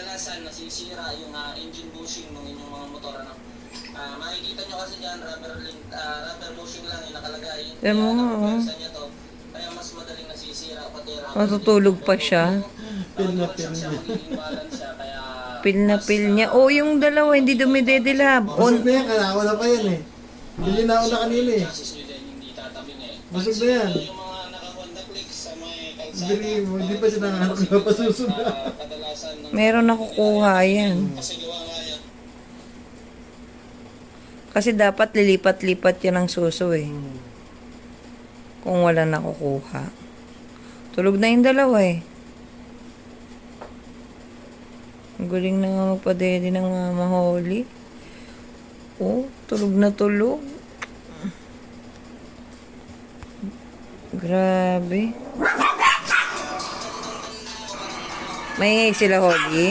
kadalasan nasisira yung engine bushing ng inyong mga motor. Ano? Makikita nyo kasi dyan, rubber bushing lang yung nakalagay. Yan mo nga, oh. Niya to, kaya mas madaling nasisira. Pati Matutulog pa siya. Pil na pil niya. Pil na pil niya. Oh, yung dalawa, hindi dumidedilab. Busog na yan, kailangan na pa yan eh. Bili na ako na kanina eh. Busog na yan. Yung mga naka-Honda Clicks sa may kalsada. Hindi pa siya nakahanap na pasusunod. Meron nakukuha yan. Kasi gawa nga yan. Kasi dapat lilipat-lipat yan ang suso eh. Kung wala nakukuha. Tulog na yung dalawa eh. Ang galing na nga magpadede ng Mama Holly. Oh, tulog na tulog. Grabe. May sila Holly.